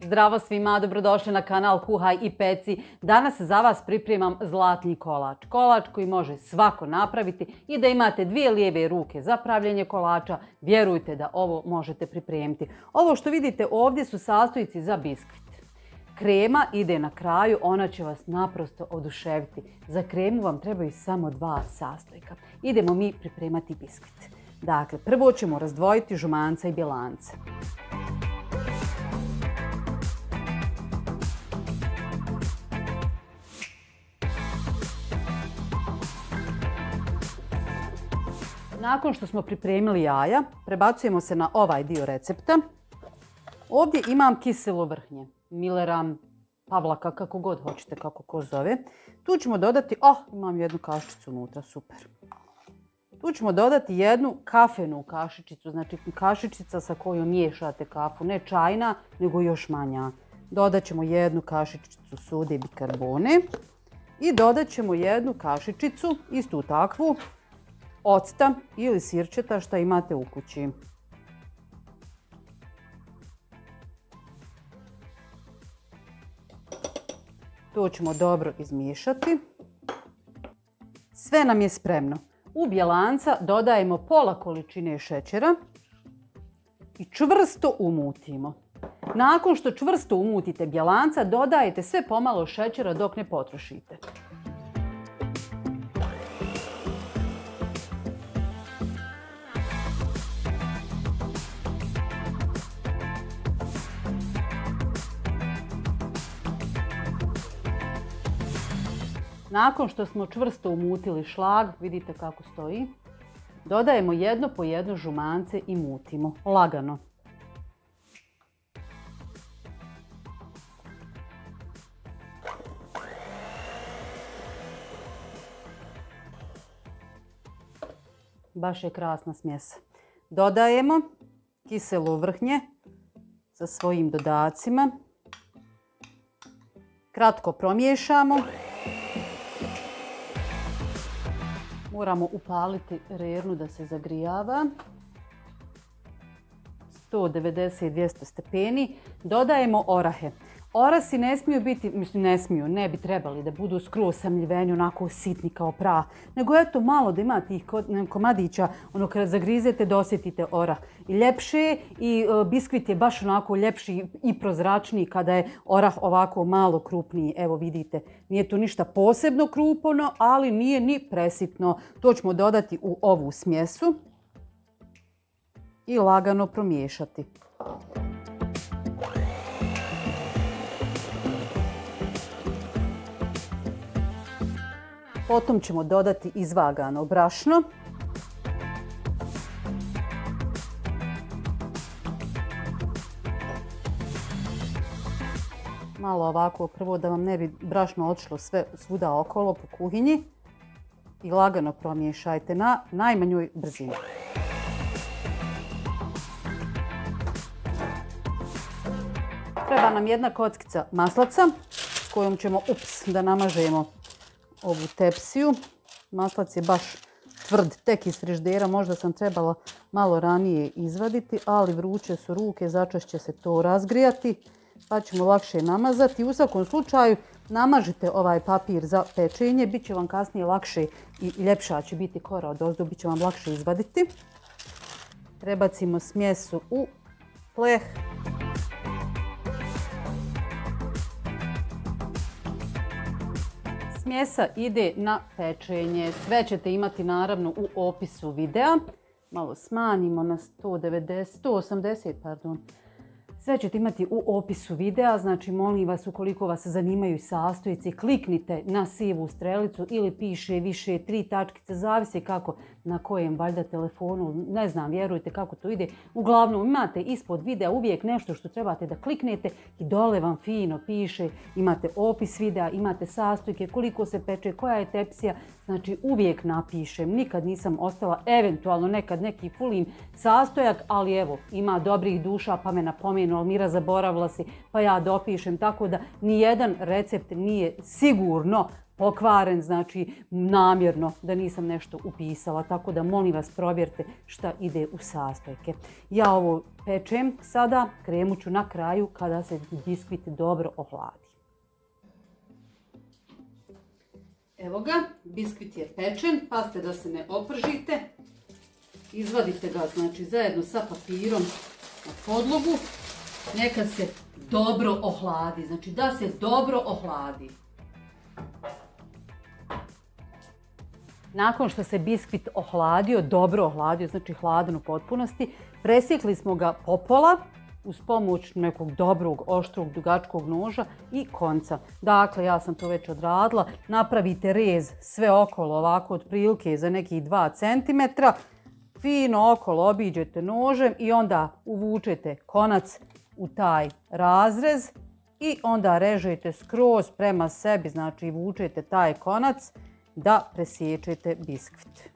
Zdravo svima, dobrodošli na kanal Kuhaj i peci. Danas za vas pripremam zlatni kolač. Kolač koji može svako napraviti i da imate dvije lijeve ruke za pravljenje kolača, vjerujte da ovo možete pripremiti. Ovo što vidite ovdje su sastojci za biskvit. Krema ide na kraju, ona će vas naprosto oduševiti. Za kremu vam trebaju samo 2 sastojka. Idemo mi pripremati biskvit. Dakle, prvo ćemo razdvojiti žumanca i bjelanca. Nakon što smo pripremili jaja, prebacujemo se na ovaj dio recepta. Ovdje imam kiselo vrhnje, Millera, Pavlaka, kako god hoćete, kako ko zove. Tu ćemo dodati, imam jednu kašičicu unutra, super. Tu ćemo dodati jednu kafenu kašičicu, znači kašičica sa kojom miješate kafu, ne čajna, nego još manja. Dodat ćemo jednu kašičicu sode bikarbone i dodat ćemo jednu kašičicu, istu takvu, octa ili sirćeta što imate u kući. To ćemo dobro izmiješati. Sve nam je spremno. U bjelanca dodajemo pola količine šećera i čvrsto umutimo. Nakon što čvrsto umutite bjelanca, dodajete sve pomalo šećera dok ne potrošite. Nakon što smo čvrsto umutili šlag, vidite kako stoji, dodajemo jedno po jedno žumance i mutimo lagano. Baš je krasna smjesa. Dodajemo kiselo vrhnje sa svojim dodacima. Kratko promiješamo. Moramo upaliti rernu da se zagrijava. 190-200 stepeni. Dodajemo orahe. Orasi ne smiju biti, ne bi trebali da budu skroz samljiveni, onako sitni kao prah. Nego eto malo da ima tih komadića, kada zagrizete da osjetite orah. I ljepše je i biskvit je baš onako ljepši i prozračniji kada je orah ovako malo krupniji. Evo vidite, nije to ništa posebno krupno, ali nije ni presitno. To ćemo dodati u ovu smjesu i lagano promiješati. Potom ćemo dodati izvagano brašno. Malo ovako prvo da vam ne bi brašno otišlo svuda okolo po kuhinji. I lagano promiješajte na najmanjoj brzini. Treba nam jedna kockica maslaca s kojom ćemo da namažemo ovu tepsiju. Maslac je baš tvrd, tek iz frižidera, možda sam trebala malo ranije izvaditi, ali vruće su ruke, začas će se to razgrijati, pa ćemo lakše namazati. U svakom slučaju namažite ovaj papir za pečenje, bit će vam kasnije lakše i ljepša će biti kora odozdo, bit će vam lakše izvaditi. Prebacimo smjesu u pleh. Smjesa ide na pečenje. Sve ćete imati naravno u opisu videa. Malo smanjimo na 180. Sve ćete imati u opisu videa, znači molim vas ukoliko vas zanimaju sastojci, kliknite na sivu strelicu ili piše više 3 tačkice, zavisi kako na kojem valjda telefonu, ne znam, vjerujte kako to ide. Uglavnom imate ispod videa uvijek nešto što trebate da kliknete i dole vam fino piše, imate opis videa, imate sastojke, koliko se peče, koja je tepsija, znači uvijek napišem, nikad nisam ostala, eventualno nekad neki fulim sastojak, ali evo, ima dobrih duša pa me napomenu, Almira zaboravila si, pa ja dopišem, tako da nijedan recept nije sigurno pokvaren, znači namjerno da nisam nešto upisala. Tako da molim vas provjerite šta ide u sastojke. Ja ovo pečem sada, kremu ću na kraju kada se biskvit dobro ohladi. Evo ga, biskvit je pečen, pazite da se ne opržite. Izvadite ga znači zajedno sa papirom na podlogu. Neka se dobro ohladi, znači da se dobro ohladi. Nakon što se biskvit ohladio, dobro ohladio, znači hladan u potpunosti, presjekli smo ga popola uz pomoć nekog dobrog, oštrog, dugačkog noža i konca. Dakle, ja sam to već odradila. Napravite rez sve okolo ovako otprilike za nekih 2 cm. Fino okolo obiđete nožem i onda uvučete konac u taj razrez i onda režete skroz prema sebi, znači vučete taj konac da presječete biskvit.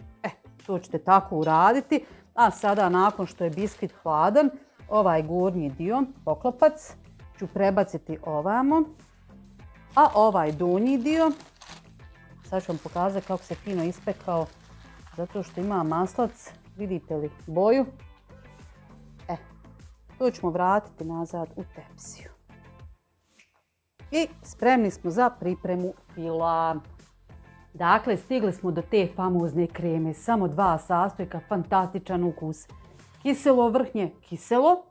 To ćete tako uraditi. A sada nakon što je biskvit hladan, ovaj gornji dio, poklopac, ću prebaciti ovamo. A ovaj donji dio, sad ću vam pokazati kako se fino ispekao, zato što ima maslac, vidite li boju. To ćemo vratiti nazad u tepsiju. I spremni smo za pripremu fila. Dakle, stigli smo do te famozne kreme. Samo 2 sastojka, fantastičan ukus. Kiselo vrhnje, kiselo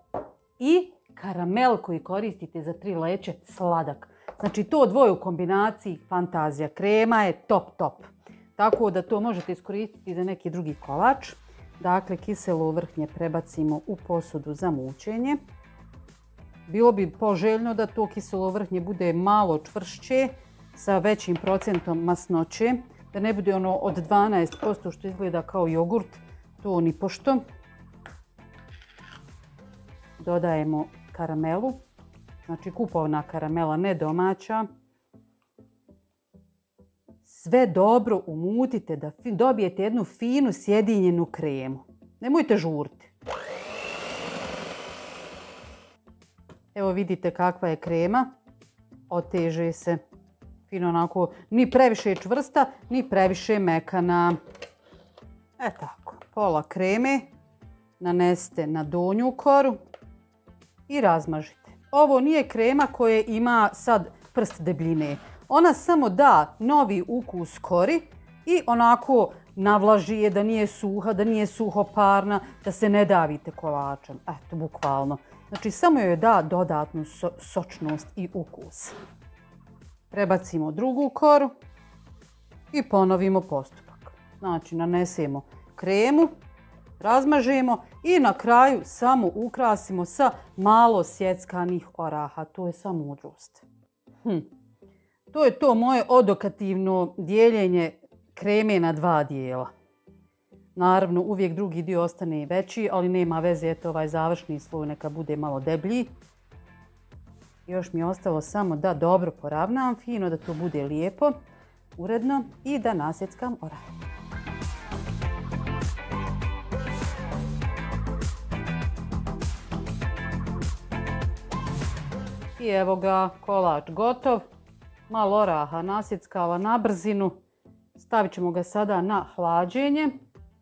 i karamel koji koristite za 3 leće, sladak. Znači to dvoje u kombinaciji, fantazija. Krema je top. Tako da to možete iskoristiti za neki drugi kolač. Dakle, kiselo vrhnje prebacimo u posudu za mućenje. Bilo bi poželjno da to kiselo vrhnje bude malo čvršće, sa većim procentom masnoće, da ne bude ono od 12% što izgleda kao jogurt, to ni pošto. Dodajemo karamelu, znači kupovna karamela, ne domaća. Sve dobro umutite da dobijete jednu finu sjedinjenu kremu. Nemojte žuriti. Evo vidite kakva je krema. Oteže se. Fino onako, ni previše čvrsta, ni previše mekana. Tako, pola kreme nanesite na donju koru i razmažite. Ovo nije krema koja ima sad prst debljine. Ona samo da novi ukus kori i onako navlaži je da nije suha, da nije suhoparna, da se ne davite kolačem. Eto, bukvalno. Znači, samo joj da dodatnu sočnost i ukus. Prebacimo drugu koru i ponovimo postupak. Znači, nanesemo kremu, razmažemo i na kraju samo ukrasimo sa malo sjeckanih oraha. To je samo mudrost. To je to moje odokativno dijeljenje kreme na 2 dijela. Naravno, uvijek drugi dio ostane veći, ali nema veze, eto ovaj završni sloj neka bude malo deblji. Još mi je ostalo samo da dobro poravnam, fino da to bude lijepo, uredno i da nasjeckam orah. I evo ga, kolač gotov. Malo oraha nasjeckala na brzinu. Stavit ćemo ga sada na hlađenje.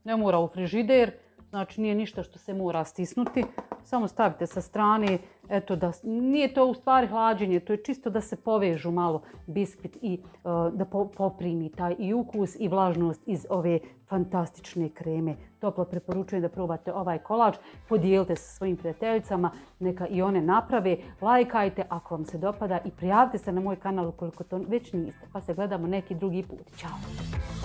Ne mora u frižider, znači nije ništa što se mora stisnuti. Samo stavite sa strane, eto da, nije to u stvari hlađenje, to je čisto da se povežu malo biskvit i da poprimi taj i ukus i vlažnost iz ove fantastične kreme. Toplo preporučujem da probate ovaj kolač, podijelite sa svojim prijateljicama, neka i one naprave, lajkajte ako vam se dopada i prijavite se na moj kanal ukoliko to već niste, pa se gledamo neki drugi put. Ćao!